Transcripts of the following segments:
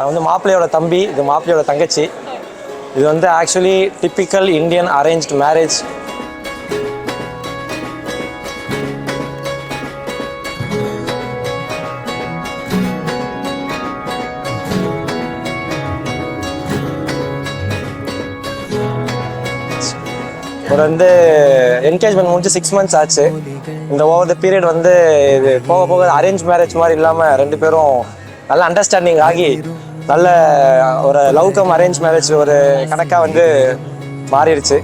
நான் வந்து மாப்பிள்ளையோட தம்பி, இது மாப்பிள்ளையோட தங்கச்சி. இது வந்து actually typical Indian arranged marriage. ஒரு வந்து என்கேஜ்மெண்ட் முடிஞ்சு 6 months ஆச்சு. இந்த ஓவர் த பீரியட் வந்து இது போக போக அரேஞ்ச் மேரேஜ் மாதிரி இல்லாமல் 2 பேரும் நல்ல அண்டர்ஸ்டாண்டிங் ஆகி நல்ல ஒரு லவ் கம் அரேஞ்ச் மேரேஜ் ஒரு கணக்காக வந்து மாறிடுச்சு.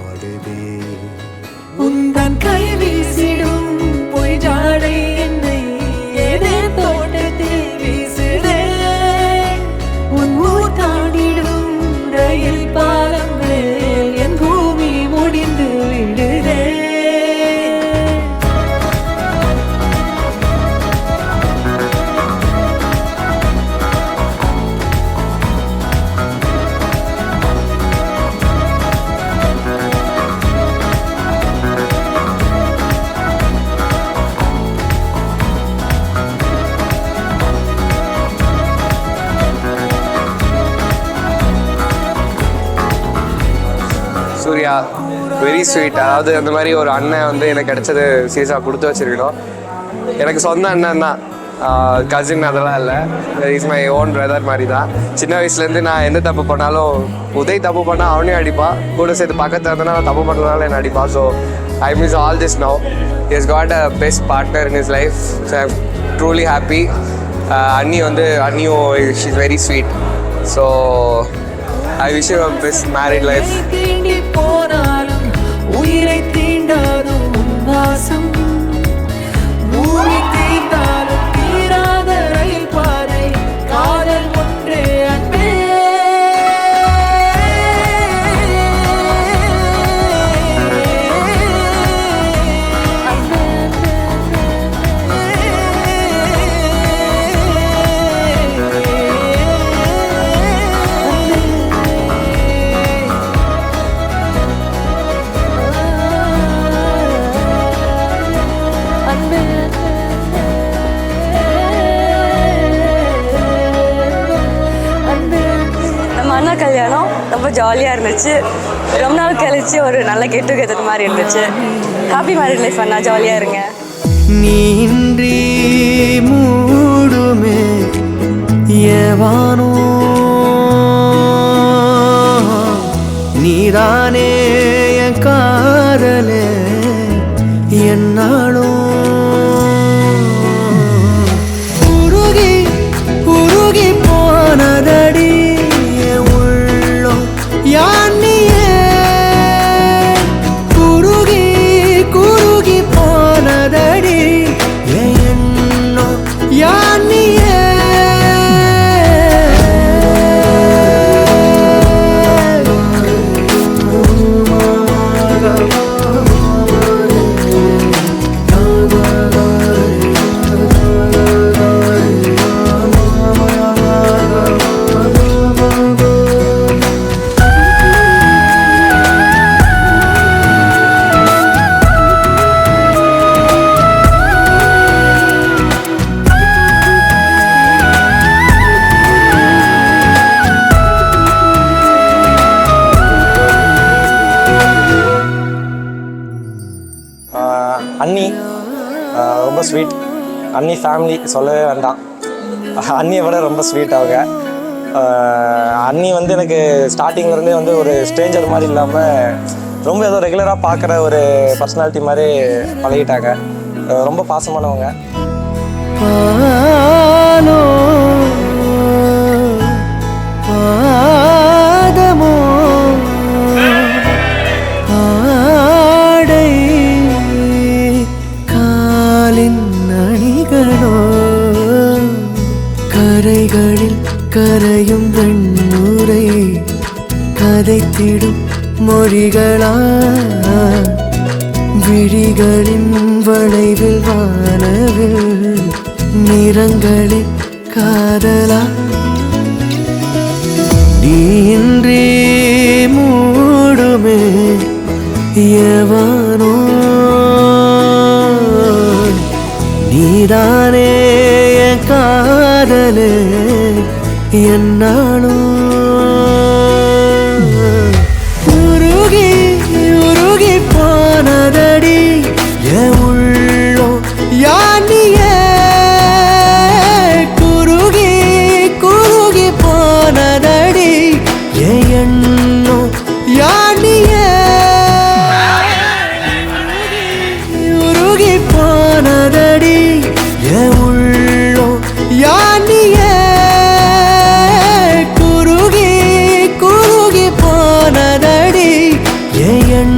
Surya very sweet. அதாவது அந்த மாதிரி ஒரு அண்ணன் வந்து எனக்கு கிடைச்சது சீரியஸாக கொடுத்து வச்சிருக்கணும். எனக்கு சொந்த அண்ணன் தான், கசின் அதெல்லாம் இல்லை. இஸ் மை ஓன் பிரதர் மாதிரி தான். சின்ன வயசுலேருந்து நான் எந்த தப்பு பண்ணாலும் உதய் தப்பு பண்ணால் அவனையும் அடிப்பான், கூட சேர்த்து பக்கத்தில் இருந்தேன்னா நான் தப்பு பண்ணுறதுனால என்ன அடிப்பான். So I miss all this now. He has got a best partner in his life. So I am truly happy. அண்ணியும் she is very sweet. So I wish you a best married life. உயிரை தீண்டாதும் வாசம் மூடி தீண்டாலும் தீராத ரயில் பாதை காதல் ஒன்றே அன்பே. கல்யாணம் ரொம்ப ஜாலியாக இருந்துச்சு. ரொம்ப நாள் கழிச்சு ஒரு நல்ல கெட் டுகெதர் மாதிரி இருந்துச்சு. ஹாப்பி மேரிட் லைஃப் அண்ணா, ஜாலியாக இருங்க. நீன்றி மூடுமே ஏவானோ நீதானே என் காதலே என்னாலும் உருகி உருகி போனதடி யானியே குருகி குருகி போனதடி என்னோ யானியே. அண்ணி ரொம்ப ஸ்வீட். அண்ணி ஃபேமிலி சொல்லவே வேண்டாம். அண்ணியை விட ரொம்ப ஸ்வீட் அவங்க. அண்ணி வந்து எனக்கு ஸ்டார்டிங்லேருந்தே வந்து ஒரு ஸ்ட்ரேஞ்சர் மாதிரி இல்லாமல் ரொம்ப ஏதோ ரெகுலராக பார்க்குற ஒரு பர்சனாலிட்டி மாதிரி பழகிட்டாங்க. ரொம்ப பாசமானவங்க. கரைகளில் கரையும் வெண்ணுரை கதைத்திடும் மொழிகளா விழிகளின் வளைவில் வானவில் நிறங்களில் காதலா நீன்றி மூடுமே எவனோ நீதானே காதலே என்னாலும் உருகி உருகி போனதடி என் உள்ளோ யானியே குருகி குருகி போனதடி என் எண்ணோ யானியே உருகி போனதடி என் உள்ளோ யானியே குருகி குருகி போனதடி என்